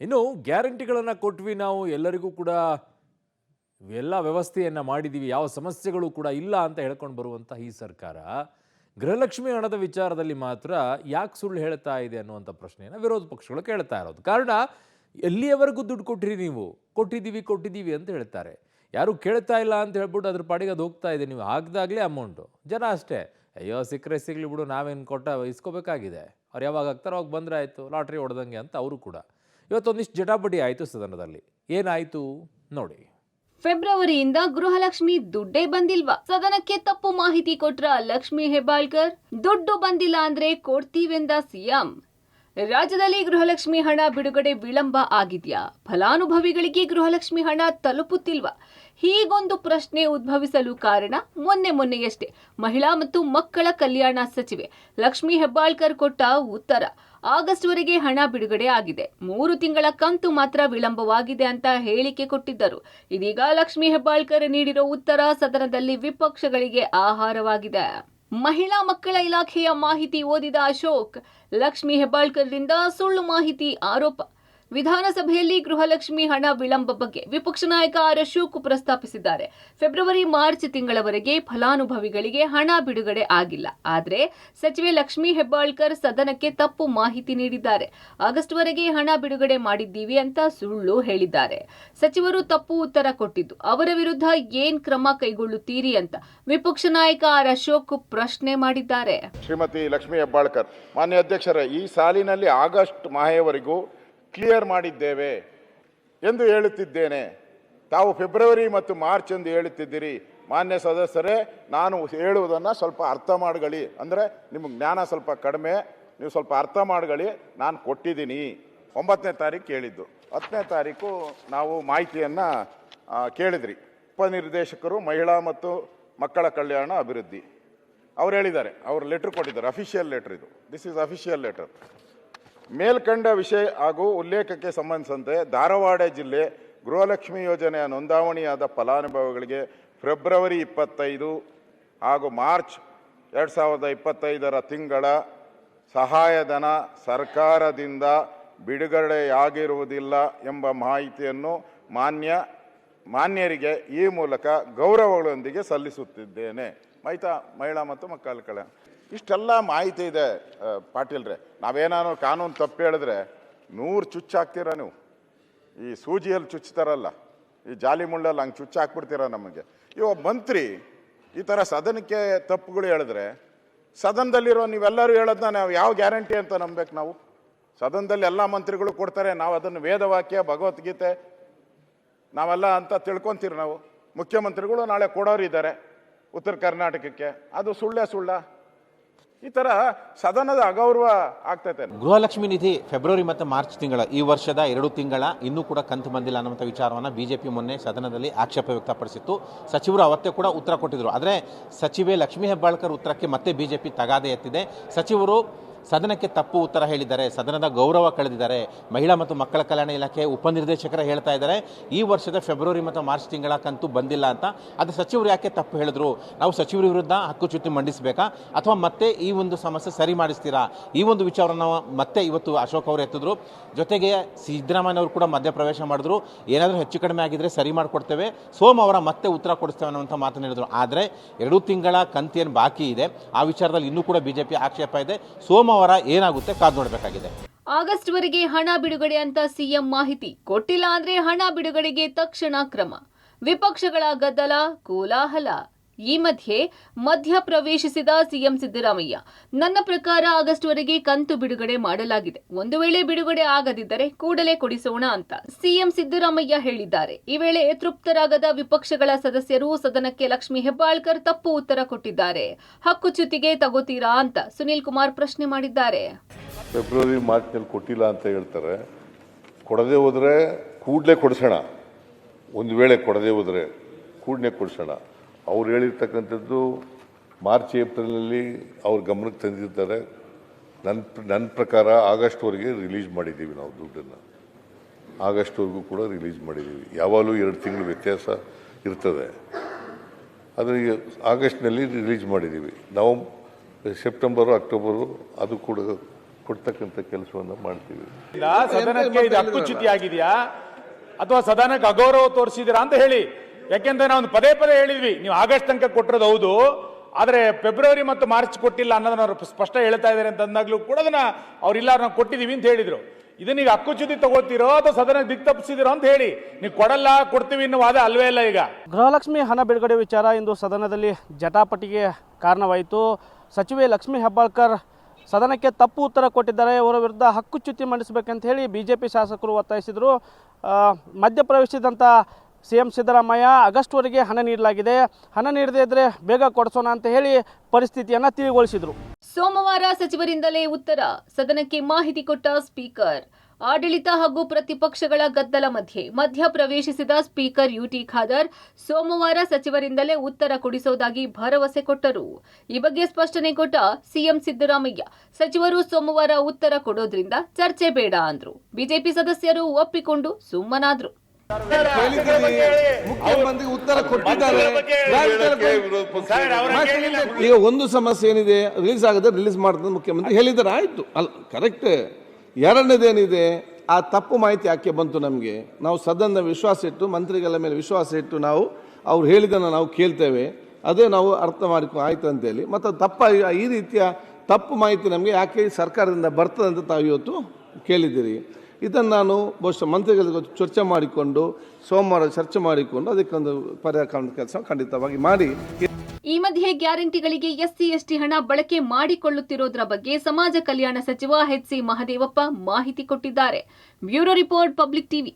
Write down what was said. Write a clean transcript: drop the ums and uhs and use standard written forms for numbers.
ಇನ್ನು ಗ್ಯಾರಂಟಿಗಳನ್ನು ಕೊಟ್ವಿ ನಾವು ಎಲ್ಲರಿಗೂ ಕೂಡ ಎಲ್ಲ ವ್ಯವಸ್ಥೆಯನ್ನು ಮಾಡಿದ್ದೀವಿ, ಯಾವ ಸಮಸ್ಯೆಗಳು ಕೂಡ ಇಲ್ಲ ಅಂತ ಹೇಳ್ಕೊಂಡು ಬರುವಂಥ ಈ ಸರ್ಕಾರ ಗೃಹಲಕ್ಷ್ಮಿ ಹಣದ ವಿಚಾರದಲ್ಲಿ ಮಾತ್ರ ಯಾಕೆ ಸುಳ್ಳು ಹೇಳ್ತಾ ಇದೆ ಅನ್ನುವಂಥ ಪ್ರಶ್ನೆಯನ್ನು ವಿರೋಧ ಪಕ್ಷಗಳು ಕೇಳ್ತಾ ಇರೋದು. ಕಾರಣ ಎಲ್ಲಿಯವರೆಗೂ ದುಡ್ಡು ಕೊಟ್ಟಿರಿ ನೀವು, ಕೊಟ್ಟಿದ್ದೀವಿ ಅಂತ ಹೇಳ್ತಾರೆ. ಯಾರು ಕೇಳ್ತಾ ಇಲ್ಲ ಅಂತ ಹೇಳ್ಬಿಟ್ಟು ಅದ್ರ ಪಾಡಿಗೆ ಅದು ಹೋಗ್ತಾ ಇದೆ. ನೀವು ಹಾಕಿದಾಗಲೇ ಅಮೌಂಟು, ಜನ ಅಷ್ಟೇ ಅಯ್ಯೋ ಸಿಕ್ಕರೆ ಸಿಗಲಿ ಬಿಡು, ನಾವೇನು ಇಸ್ಕೋಬೇಕಾಗಿದೆ, ಅವ್ರು ಯಾವಾಗ ಆಗ್ತಾರೋ ಅವಾಗ ಬಂದರೆ ಆಯಿತು, ಲಾಟ್ರಿ ಹೊಡೆದಂಗೆ ಅಂತ ಅವರು ಕೂಡ. ಇವತ್ತೊಂದಿಷ್ಟು ಜಟಾಪಟಿ ಆಯಿತು ಸದನದಲ್ಲಿ. ಏನಾಯಿತು ನೋಡಿ. ಫೆಬ್ರವರಿಯಿಂದ ಗೃಹಲಕ್ಷ್ಮಿ ದುಡ್ಡೇ ಬಂದಿಲ್ವಾ? ಸದನಕ್ಕೆ ತಪ್ಪು ಮಾಹಿತಿ ಕೊಟ್ರ ಲಕ್ಷ್ಮಿ ಹೆಬ್ಬಾಳ್ಕರ್. ದುಡ್ಡು ಬಂದಿಲ್ಲ ಅಂದ್ರೆ ಕೊಡ್ತೀವೆಂದ ಸಿಎಂ. ರಾಜ್ಯದಲ್ಲಿ ಗೃಹಲಕ್ಷ್ಮಿ ಹಣ ಬಿಡುಗಡೆ ವಿಳಂಬ ಆಗಿದ್ಯಾ? ಫಲಾನುಭವಿಗಳಿಗೆ ಗೃಹಲಕ್ಷ್ಮಿ ಹಣ ತಲುಪುತ್ತಿಲ್ವಾ? ಹೀಗೊಂದು ಪ್ರಶ್ನೆ ಉದ್ಭವಿಸಲು ಕಾರಣ ಮೊನ್ನೆಯಷ್ಟೇ ಮಹಿಳಾ ಮತ್ತು ಮಕ್ಕಳ ಕಲ್ಯಾಣ ಸಚಿವೆ ಲಕ್ಷ್ಮಿ ಹೆಬ್ಬಾಳ್ಕರ್ ಕೊಟ್ಟ ಉತ್ತರ. ಆಗಸ್ಟ್ ವರೆಗೆ ಹಣ ಬಿಡುಗಡೆ ಆಗಿದೆ, 3 ತಿಂಗಳ ಕಂತು ಮಾತ್ರ ವಿಳಂಬವಾಗಿದೆ ಅಂತ ಹೇಳಿಕೆ ಕೊಟ್ಟಿದ್ದರು. ಇದೀಗ ಲಕ್ಷ್ಮಿ ಹೆಬ್ಬಾಳ್ಕರ್ ನೀಡಿರೋ ಉತ್ತರ ಸದನದಲ್ಲಿ ವಿಪಕ್ಷಗಳಿಗೆ ಆಹಾರವಾಗಿದೆ. ಮಹಿಳಾ ಮಕ್ಕಳ ಇಲಾಖೆಯ ಮಾಹಿತಿ ಓದಿದ ಅಶೋಕ್, ಲಕ್ಷ್ಮಿ ಹೆಬ್ಬಾಳ್ಕರ್ರಿಂದ ಸುಳ್ಳು ಮಾಹಿತಿ ಆರೋಪ. ವಿಧಾನಸಭೆಯಲ್ಲಿ ಗೃಹಲಕ್ಷ್ಮಿ ಹಣ ವಿಳಂಬ ಬಗ್ಗೆ ವಿಪಕ್ಷ ನಾಯಕ ಆರ್ ಅಶೋಕ್ ಪ್ರಸ್ತಾಪಿಸಿದ್ದಾರೆ. ಫೆಬ್ರವರಿ ಮಾರ್ಚ್ ತಿಂಗಳವರೆಗೆ ಫಲಾನುಭವಿಗಳಿಗೆ ಹಣ ಬಿಡುಗಡೆ ಆಗಿಲ್ಲ. ಆದರೆ ಸಚಿವೆ ಲಕ್ಷ್ಮಿ ಹೆಬ್ಬಾಳ್ಕರ್ ಸದನಕ್ಕೆ ತಪ್ಪು ಮಾಹಿತಿ ನೀಡಿದ್ದಾರೆ. ಆಗಸ್ಟ್ ವರೆಗೆ ಹಣ ಬಿಡುಗಡೆ ಮಾಡಿದ್ದೀವಿ ಅಂತ ಸುಳ್ಳು ಹೇಳಿದ್ದಾರೆ. ಸಚಿವರು ತಪ್ಪು ಉತ್ತರ ಕೊಟ್ಟಿದ್ದು, ಅವರ ವಿರುದ್ಧ ಏನ್ ಕ್ರಮ ಕೈಗೊಳ್ಳುತ್ತೀರಿ ಅಂತ ವಿಪಕ್ಷ ನಾಯಕ ಆರ್ ಅಶೋಕ್ ಪ್ರಶ್ನೆ ಮಾಡಿದ್ದಾರೆ. ಶ್ರೀಮತಿ ಲಕ್ಷ್ಮಿ ಹೆಬ್ಬಾಳ್ಕರ್, ಮಾನ್ಯ ಅಧ್ಯಕ್ಷರೇ, ಈ ಸಾಲಿನಲ್ಲಿ ಆಗಸ್ಟ್ ಮಾಹೆಯವರೆಗೂ ಕ್ಲಿಯರ್ ಮಾಡಿದ್ದೇವೆ ಎಂದು ಹೇಳುತ್ತಿದ್ದೇನೆ. ತಾವು ಫೆಬ್ರವರಿ ಮತ್ತು ಮಾರ್ಚ್ ಎಂದು ಹೇಳುತ್ತಿದ್ದೀರಿ. ಮಾನ್ಯ ಸದಸ್ಯರೇ, ನಾನು ಹೇಳುವುದನ್ನು ಸ್ವಲ್ಪ ಅರ್ಥ ಮಾಡ್ಕೊಳ್ಳಿ. ಅಂದರೆ ನಿಮಗೆ ಜ್ಞಾನ ಸ್ವಲ್ಪ ಕಡಿಮೆ, ನೀವು ಸ್ವಲ್ಪ ಅರ್ಥ ಮಾಡ್ಕೊಳ್ಳಿ. ನಾನು ಕೊಟ್ಟಿದ್ದೀನಿ. 9ನೇ ತಾರೀಕು ಕೇಳಿದ್ದು, 10ನೇ ತಾರೀಕು ನಾವು ಮಾಹಿತಿಯನ್ನು ಕೇಳಿದ್ರಿ. ಉಪನಿರ್ದೇಶಕರು ಮಹಿಳಾ ಮತ್ತು ಮಕ್ಕಳ ಕಲ್ಯಾಣ ಅಭಿವೃದ್ಧಿ ಅವ್ರು ಹೇಳಿದ್ದಾರೆ, ಅವರು ಲೆಟ್ರ್ ಕೊಟ್ಟಿದ್ದಾರೆ, ಅಫಿಷಿಯಲ್ ಲೆಟ್ರ್ ಇದು. This is official letter. ಮೇಲ್ಕಂಡ ವಿಷಯ ಹಾಗೂ ಉಲ್ಲೇಖಕ್ಕೆ ಸಂಬಂಧಿಸಿದಂತೆ ಧಾರವಾಡ ಜಿಲ್ಲೆ ಗೃಹಲಕ್ಷ್ಮಿ ಯೋಜನೆಯ ನೋಂದಾವಣಿಯಾದ ಫಲಾನುಭವಿಗಳಿಗೆ ಫೆಬ್ರವರಿ 25 ಹಾಗೂ ಮಾರ್ಚ್ 2025 ತಿಂಗಳ ಸಹಾಯಧನ ಸರ್ಕಾರದಿಂದ ಬಿಡುಗಡೆಯಾಗಿರುವುದಿಲ್ಲ ಎಂಬ ಮಾಹಿತಿಯನ್ನು ಮಾನ್ಯರಿಗೆ ಈ ಮೂಲಕ ಗೌರವಗಳೊಂದಿಗೆ ಸಲ್ಲಿಸುತ್ತಿದ್ದೇನೆ. ಮಹಿಳಾ ಮತ್ತು ಮಕ್ಕಳ ಕಲ್ಯಾಣ. ಇಷ್ಟೆಲ್ಲ ಮಾಹಿತಿ ಇದೆ ಪಾಟೀಲ್ರೆ. ನಾವೇನಾದ್ರು ಕಾನೂನು ತಪ್ಪು ಹೇಳಿದ್ರೆ 100 ಚುಚ್ಚಾಕ್ತೀರ ನೀವು. ಈ ಸೂಜಿಯಲ್ಲಿ ಚುಚ್ತಾರಲ್ಲ, ಈ ಜಾಲಿ ಮುಳ್ಳಲ್ಲಿ ಹಂಗೆ ಚುಚ್ಚಾಕ್ಬಿಡ್ತೀರ ನಮಗೆ. ಒಬ್ಬ ಮಂತ್ರಿ ಈ ಥರ ಸದನಕ್ಕೆ ತಪ್ಪುಗಳು ಹೇಳಿದ್ರೆ, ಸದನದಲ್ಲಿರೋ ನೀವೆಲ್ಲರೂ ಹೇಳೋದನ್ನ ನಾವು ಯಾವ ಗ್ಯಾರಂಟಿ ಅಂತ ನಂಬೇಕು ನಾವು? ಸದನದಲ್ಲಿ ಎಲ್ಲ ಮಂತ್ರಿಗಳು ಕೊಡ್ತಾರೆ, ನಾವು ಅದನ್ನು ವೇದವಾಕ್ಯ ಭಗವದ್ಗೀತೆ ನಾವೆಲ್ಲ ಅಂತ ತಿಳ್ಕೊತೀರಿ ನಾವು. ಮುಖ್ಯಮಂತ್ರಿಗಳು ನಾಳೆ ಕೊಡೋರಿದ್ದಾರೆ ಉತ್ತರ ಕರ್ನಾಟಕಕ್ಕೆ. ಅದು ಸುಳ್ಳ ಈ ತರ ಸದನದ ಅಗೌರವ ಆಗ್ತೈತೆ. ಗೃಹಲಕ್ಷ್ಮಿ ನಿಧಿ ಫೆಬ್ರವರಿ ಮತ್ತು ಮಾರ್ಚ್ ತಿಂಗಳ, ಈ ವರ್ಷದ 2 ತಿಂಗಳ ಇನ್ನೂ ಕೂಡ ಕಂತು ಬಂದಿಲ್ಲ ಅನ್ನುವಂಥ ವಿಚಾರವನ್ನು ಬಿಜೆಪಿ ಮೊನ್ನೆ ಸದನದಲ್ಲಿ ಆಕ್ಷೇಪ ವ್ಯಕ್ತಪಡಿಸಿತ್ತು. ಸಚಿವರು ಅವತ್ತೇ ಕೂಡ ಉತ್ತರ ಕೊಟ್ಟಿದ್ರು. ಆದರೆ ಸಚಿವೆ ಲಕ್ಷ್ಮಿ ಹೆಬ್ಬಾಳ್ಕರ್ ಉತ್ತರಕ್ಕೆ ಮತ್ತೆ ಬಿಜೆಪಿ ತಗಾದೆ ಎತ್ತಿದೆ. ಸಚಿವರು ಸದನಕ್ಕೆ ತಪ್ಪು ಉತ್ತರ ಹೇಳಿದ್ದಾರೆ, ಸದನದ ಗೌರವ ಕಳೆದಿದ್ದಾರೆ. ಮಹಿಳಾ ಮತ್ತು ಮಕ್ಕಳ ಕಲ್ಯಾಣ ಇಲಾಖೆ ಉಪನಿರ್ದೇಶಕರ ಹೇಳ್ತಾ ಇದ್ದಾರೆ ಈ ವರ್ಷದ ಫೆಬ್ರವರಿ ಮತ್ತು ಮಾರ್ಚ್ ತಿಂಗಳ ಕಂತು ಬಂದಿಲ್ಲ ಅಂತ. ಅದು ಸಚಿವರು ಯಾಕೆ ತಪ್ಪು ಹೇಳಿದ್ರು? ನಾವು ಸಚಿವರ ವಿರುದ್ಧ ಹಕ್ಕುಚ್ಯುತಿ ಮಂಡಿಸಬೇಕಾ ಅಥವಾ ಮತ್ತೆ ಈ ಒಂದು ಸಮಸ್ಯೆ ಸರಿ ಮಾಡಿಸ್ತೀರಾ? ಈ ಒಂದು ವಿಚಾರವನ್ನು ಮತ್ತೆ ಇವತ್ತು ಅಶೋಕ್ ಅವರು ಎತ್ತಿದ್ರು. ಜೊತೆಗೆ ಸಿದ್ದರಾಮಯ್ಯ ಅವರು ಕೂಡ ಮಧ್ಯಪ್ರವೇಶ ಮಾಡಿದ್ರು. ಏನಾದರೂ ಹೆಚ್ಚು ಕಡಿಮೆ ಆಗಿದ್ರೆ ಸರಿ ಮಾಡಿಕೊಡ್ತೇವೆ, ಸೋಮವಾರ ಮತ್ತೆ ಉತ್ತರ ಕೊಡಿಸ್ತೇವೆ ಅನ್ನುವಂಥ ಮಾತನ್ನು ಹೇಳಿದ್ರು. ಆದರೆ 2 ತಿಂಗಳ ಕಂತೇನು ಬಾಕಿ ಇದೆ ಆ ವಿಚಾರದಲ್ಲಿ ಇನ್ನೂ ಕೂಡ ಬಿಜೆಪಿ ಆಕ್ಷೇಪ ಇದೆ. ಸೋಮವಾರ ಏನಾಗುತ್ತೆ ಕಾದು ನೋಡಬೇಕಾಗಿದೆ. ಆಗಸ್ಟ್ ವರೆಗೆ ಹಣ ಬಿಡುಗಡೆ ಅಂತ ಸಿಎಂ ಮಾಹಿತಿ ಕೊಟ್ಟಿಲ್ಲ ಅಂದ್ರೆ ಹಣ ಬಿಡುಗಡೆಗೆ ತಕ್ಷಣ ಕ್ರಮ. ವಿಪಕ್ಷಗಳ ಗದ್ದಲ, ಕೋಲಾಹಲ. ಈ ಮಧ್ಯ ಪ್ರವೇಶಿಸಿದ ಸಿಎಂ ಸಿದ್ದರಾಮಯ್ಯ, ನನ್ನ ಪ್ರಕಾರ ಆಗಸ್ಟ್ ವರೆಗೆ ಕಂತು ಬಿಡುಗಡೆ ಮಾಡಲಾಗಿದೆ, ಒಂದು ವೇಳೆ ಬಿಡುಗಡೆ ಆಗದಿದ್ದರೆ ಕೂಡಲೇ ಕೊಡಿಸೋಣ ಅಂತ ಸಿಎಂ ಸಿದ್ದರಾಮಯ್ಯ ಹೇಳಿದ್ದಾರೆ. ಈ ವೇಳೆ ತೃಪ್ತರಾಗದ ವಿಪಕ್ಷಗಳ ಸದಸ್ಯರು ಸದನಕ್ಕೆ ಲಕ್ಷ್ಮಿ ಹೆಬ್ಬಾಳ್ಕರ್ ತಪ್ಪು ಉತ್ತರ ಕೊಟ್ಟಿದ್ದಾರೆ. ಹಕ್ಕುಚ್ಯುತಿಗೆ ತಗೋತೀರಾ ಅಂತ ಸುನಿಲ್ ಕುಮಾರ್ ಪ್ರಶ್ನೆ ಮಾಡಿದ್ದಾರೆ. ಫೆಬ್ರವರಿ ಮಾರ್ಚ್ನಲ್ಲಿ ಕೊಟ್ಟಿಲ್ಲ ಅಂತ ಹೇಳ್ತಾರೆ. ಕೊಡದೆ ಹೋದರೆ ಕೂಡಲೇ ಕೊಡಿಸೋಣ, ಒಂದು ವೇಳೆ ಕೊಡದೆ ಹೋದರೆ ಕೂಡಲೇ ಕೊಡಿಸೋಣ. ಅವ್ರು ಹೇಳಿರ್ತಕ್ಕಂಥದ್ದು ಮಾರ್ಚ್ ಏಪ್ರಿಲಲ್ಲಿ ಅವ್ರ ಗಮನಕ್ಕೆ ತಂದಿರ್ತಾರೆ. ನನ್ನ ಪ್ರಕಾರ ಆಗಸ್ಟ್ವರೆಗೆ ರಿಲೀಸ್ ಮಾಡಿದ್ದೀವಿ ನಾವು ದುಡ್ಡನ್ನು. ಆಗಸ್ಟ್ವರೆಗೂ ಕೂಡ ರಿಲೀಸ್ ಮಾಡಿದ್ದೀವಿ. ಯಾವಾಗಲೂ 2 ತಿಂಗಳು ವ್ಯತ್ಯಾಸ ಇರ್ತದೆ. ಅದರಿಗೆ ಆಗಸ್ಟ್ನಲ್ಲಿ ರಿಲೀಸ್ ಮಾಡಿದ್ದೀವಿ. ಸೆಪ್ಟೆಂಬರು ಅಕ್ಟೋಬರು ಅದು ಕೂಡ ಕೊಡ್ತಕ್ಕಂಥ ಕೆಲಸವನ್ನು ಮಾಡ್ತೀವಿ. ಸದನಕ್ಕೆ ಇದು ಹಕ್ಕುಚ್ಯುತಿ ಆಗಿದೆಯಾ ಅಥವಾ ಸದನಕ್ಕೆ ಅಗೌರವ ತೋರಿಸಿದಿರಾ ಅಂತ ಹೇಳಿ. ಯಾಕೆಂದ್ರೆ ನಾವು ಪದೇ ಪದೇ ಹೇಳಿದ್ವಿ, ನೀವು ಆಗಸ್ಟ್ ತನಕ ಕೊಟ್ಟಿರೋದು ಹೌದು, ಆದರೆ ಫೆಬ್ರವರಿ ಮತ್ತು ಮಾರ್ಚ್ ಕೊಟ್ಟಿಲ್ಲ ಅನ್ನೋದನ್ನ ಅವರು ಸ್ಪಷ್ಟ ಹೇಳ್ತಾ ಇದ್ದಾರೆ ಅಂತ ಅಂದಾಗ್ಲೂ ಕೂಡ ಅದನ್ನ ಅವ್ರಿಲ್ಲ ನಾವು ಕೊಟ್ಟಿದ್ದೀವಿ ಅಂತ ಹೇಳಿದ್ರು. ಇದನ್ನ ಈಗ ಹಕ್ಕುಚ್ಯುತಿ ತಗೋತಿರೋ ಅಥವಾ ಸದನಕ್ಕೆ ದಿಕ್ ತಪ್ಪಿಸಿದಿರೋ ಅಂತ ಹೇಳಿ. ನೀವು ಕೊಡಲ್ಲ ಕೊಡ್ತೀವಿ ಅನ್ನೋ ವಾದ ಅಲ್ವೇ ಇಲ್ಲ. ಈಗ ಗೃಹಲಕ್ಷ್ಮಿ ಹಣ ಬಿಡುಗಡೆ ವಿಚಾರ ಇಂದು ಸದನದಲ್ಲಿ ಜಟಾಪಟಿಗೆ ಕಾರಣವಾಯಿತು. ಸಚಿವೆ ಲಕ್ಷ್ಮೀ ಹೆಬ್ಬಾಳ್ಕರ್ ಸದನಕ್ಕೆ ತಪ್ಪು ಉತ್ತರ ಕೊಟ್ಟಿದ್ದಾರೆ. ಅವರ ವಿರುದ್ಧ ಹಕ್ಕುಚ್ಯುತಿ ಮಂಡಿಸಬೇಕಂತ ಹೇಳಿ ಬಿಜೆಪಿ ಶಾಸಕರು ಒತ್ತಾಯಿಸಿದರು. ಮಧ್ಯಪ್ರವೇಶಿಸಿದಂಥ CM ಸಿದ್ದರಾಮಯ್ಯ ಆಗಸ್ಟ್ವರೆಗೆ ಹಣ ನೀಡಲಾಗಿದೆ, ಹಣ ನೀಡದೇ ಇದ್ದರೆ ಬೇಗ ಕೊಡಿಸೋಣ ಅಂತ ಹೇಳಿ ಪರಿಸ್ಥಿತಿಯನ್ನು ತಿಳಿಗೊಳಿಸಿದರು. ಸೋಮವಾರ ಸಚಿವರಿಂದಲೇ ಉತ್ತರ, ಸದನಕ್ಕೆ ಮಾಹಿತಿ ಕೊಟ್ಟ ಸ್ಪೀಕರ್. ಆಡಳಿತ ಹಾಗೂ ಪ್ರತಿಪಕ್ಷಗಳ ಗದ್ದಲ ಮಧ್ಯ ಪ್ರವೇಶಿಸಿದ ಸ್ಪೀಕರ್ UT ಖಾದರ್ ಸೋಮವಾರ ಸಚಿವರಿಂದಲೇ ಉತ್ತರ ಕೊಡಿಸುವುದಾಗಿ ಭರವಸೆ ಕೊಟ್ಟರು. ಈ ಬಗ್ಗೆ ಸ್ಪಷ್ಟನೆ ಕೊಟ್ಟ CM ಸಿದ್ದರಾಮಯ್ಯ, ಸಚಿವರು ಸೋಮವಾರ ಉತ್ತರ ಕೊಡೋದ್ರಿಂದ ಚರ್ಚೆ ಬೇಡ ಅಂದ್ರು. ಬಿಜೆಪಿ ಸದಸ್ಯರು ಒಪ್ಪಿಕೊಂಡು ಸುಮ್ಮನಾದ್ರು. ಮುಖ್ಯಮಂತ್ರಿ ಉತ್ತರ ಕೊಟ್ಟಿದ್ದಾರೆ. ಈಗ ಒಂದು ಸಮಸ್ಯೆ ಏನಿದೆ, ರಿಲೀಸ್ ಆಗದೆ ರಿಲೀಸ್ ಮಾಡ್ತಾರೆ ಮುಖ್ಯಮಂತ್ರಿ ಹೇಳಿದ್ದಾರೆ, ಆಯ್ತು ಅಲ್ಲ ಕರೆಕ್ಟ್. ಎರಡನೇದೇನಿದೆ, ಆ ತಪ್ಪು ಮಾಹಿತಿ ಯಾಕೆ ಬಂತು ನಮಗೆ? ನಾವು ಸದನದ ವಿಶ್ವಾಸ ಇಟ್ಟು, ಮಂತ್ರಿಗಳ ಮೇಲೆ ವಿಶ್ವಾಸ ಇಟ್ಟು ನಾವು ಅವ್ರು ಹೇಳಿದ್ದನ್ನು ನಾವು ಕೇಳ್ತೇವೆ, ಅದೇ ನಾವು ಅರ್ಥ ಮಾಡಿಕೊ ಆಯ್ತು ಅಂತೇಳಿ. ಮತ್ತು ಈ ರೀತಿಯ ತಪ್ಪು ಮಾಹಿತಿ ನಮಗೆ ಯಾಕೆ ಸರ್ಕಾರದಿಂದ ಬರ್ತದೆ ಅಂತ ತಾವು ಇವತ್ತು ಕೇಳಿದ್ದೀರಿ. ಇದನ್ನು ನಾನು ಬಹುಶಃ ಮಂತ್ರಿಗಳಿಗೆ ಚರ್ಚೆ ಮಾಡಿಕೊಂಡು ಸೋಮವಾರ ಚರ್ಚೆ ಮಾಡಿಕೊಂಡು ಅದಕ್ಕೊಂದು ಪರಿಹಾರ ಕೆಲಸ ಖಂಡಿತವಾಗಿ ಮಾಡಿ. ಈ ಮಧ್ಯೆ ಗ್ಯಾರಂಟಿಗಳಿಗೆ SC/ST ಹಣ ಬಳಕೆ ಮಾಡಿಕೊಳ್ಳುತ್ತಿರೋದ್ರ ಬಗ್ಗೆ ಸಮಾಜ ಕಲ್ಯಾಣ ಸಚಿವ HC ಮಹದೇವಪ್ಪ ಮಾಹಿತಿ ಕೊಟ್ಟಿದ್ದಾರೆ. Bureau report, public TV.